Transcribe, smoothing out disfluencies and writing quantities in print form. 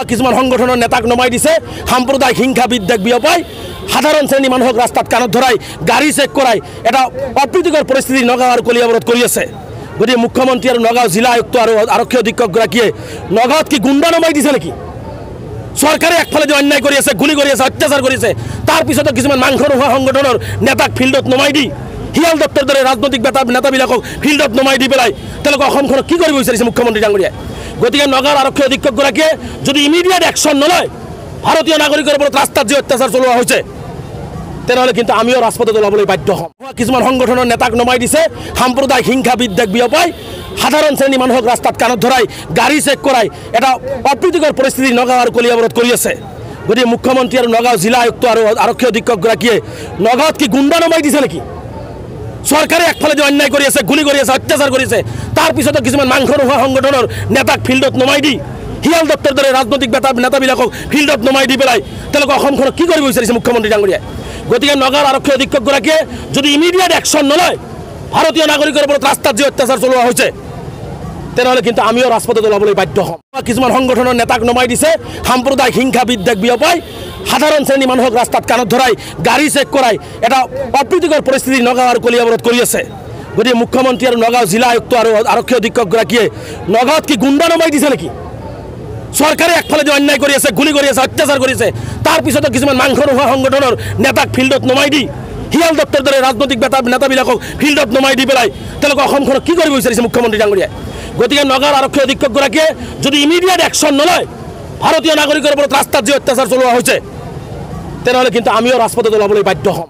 কিছুমান সংগঠনৰ নেতাক নমাই দিছে সাম্প্ৰদায়িক হিংসা বিদ্বেষ বিয়পাই সাধাৰণ শ্ৰেণী মানুহক ৰাস্তাত কাণত ধৰাই গাড়ী চেক কৰাই এটা অপ্ৰীতিকৰ পৰিস্থিতি নগাঁও আৰু কলিয়াবৰত কৰি আছে। গতিকে মুখ্যমন্ত্ৰী আৰু নগাঁও জিলা আয়ুক্ত আৰু আৰক্ষী অধীক্ষকগৰাকীয়ে নগাঁৱত কি গুণ্ডা নমাই দিছে নেকি? চৰকাৰে একফালে যে অন্যায় কৰি আছে, গুলি কৰি আছে, অত্যাচাৰ কৰিছে, তাৰ পিছতো কিছুমান মাংস নোহোৱা সংগঠনৰ নেতাক ফিল্ডত নমাই দি হিয়াল দত্তৰ দৰে ৰাজনৈতিক নেতাবিলাকক ফিল্ডত নমাই দি পেলাই তেওঁলোকে অসমখনক কি কৰিব বিচাৰিছে মুখ্যমন্ত্ৰী ডাঙৰীয়াই। গতিকে নগাঁৱৰ আৰক্ষী অধীক্ষকগৰাকীয়ে যদি ইমিডিয়েট একশ্যন নলয়, ভাৰতীয় নাগৰিকৰ ওপৰত ৰাস্তাত যে অত্যাচাৰ চলোৱা হৈছে, তেনেহ'লে কিন্তু আমিও ৰাজপথত ওলাবলৈ বাধ্য হ'ম। কিছুমান সংগঠনৰ নেতাক নমাই দিছে সাম্প্ৰদায়িক হিংসা বিদ্বেষ বিয়পাই সাধাৰণ শ্ৰেণী মানুহক ৰাস্তাত কাণত ধৰাই গাড়ী চেক কৰাই এটা অপ্ৰীতিকৰ পৰিস্থিতি নগাঁও আৰু কলিয়াবৰত কৰি আছে। গতিকে মুখ্যমন্ত্ৰী আৰু নগাঁও জিলা আয়ুক্ত আৰু আৰক্ষী অধীক্ষকগৰাকীয়ে নগাঁৱত কি গুণ্ডা নমাই দিছে নেকি? চৰকাৰে একফালে যে অন্যায় কৰি আছে, গুলি কৰি আছে, অত্যাচাৰ কৰিছে, তাৰ পিছতো কিছুমান মাংস নোহোৱা সংগঠনৰ নেতাক ফিল্ডত নমাই দি হিয়াল দত্তৰ দৰে ৰাজনৈতিক নেতাবিলাকক ফিল্ডত নমাই দি পেলাই তেওঁলোকে অসমখনক কি কৰিব বিচাৰিছে মুখ্যমন্ত্ৰী ডাঙৰীয়াই। গতিকে নগাঁৱৰ আৰক্ষী অধীক্ষকগৰাকীয়ে যদি ইমিডিয়েট একশ্যন নলয়, ভাৰতীয় নাগৰিকৰ ওপৰত ৰাস্তাত যে অত্যাচাৰ চলোৱা হৈছে, তেনেহ'লে কিন্তু আমিও ৰাজপথত ওলাবলৈ বাধ্য হ'ম। কিছুমান সংগঠনৰ নেতাক নমাই দিছে সাম্প্ৰদায়িক হিংসা বিদ্বেষ বিয়পাই সাধাৰণ শ্ৰেণী মানুহক ৰাস্তাত কাণত ধৰাই গাড়ী চেক কৰাই এটা অপ্ৰীতিকৰ পৰিস্থিতি নগাঁও আৰু কলিয়াবৰত কৰি আছে। গতিকে মুখ্যমন্ত্ৰী আৰু নগাঁও জিলা আয়ুক্ত আৰু আৰক্ষী অধীক্ষকগৰাকীয়ে নগাঁৱত কি গুণ্ডা নমাই দিছে নেকি? চৰকাৰে একফালে যে অন্যায় কৰি আছে, গুলি কৰি আছে, অত্যাচাৰ কৰিছে, তাৰ পিছতো কিছুমান মাংস নোহোৱা সংগঠনৰ নেতাক ফিল্ডত নমাই দি হিয়াল দত্তৰ দৰে ৰাজনৈতিক নেতাবিলাকক ফিল্ডত নমাই দি পেলাই তেওঁলোকে অসমখনক কি কৰিব বিচাৰিছে মুখ্যমন্ত্ৰী ডাঙৰীয়াই। গতিকে নগাঁৱৰ আৰক্ষী অধীক্ষকগৰাকীয়ে যদি ইমিডিয়েট একশ্যন নলয়, ভাৰতীয় নাগৰিকৰ ওপৰত ৰাস্তাত যে অত্যাচাৰ চলোৱা হৈছে, তেনেহ'লে কিন্তু আমিও ৰাজপথত ওলাবলৈ বাধ্য হ'ম।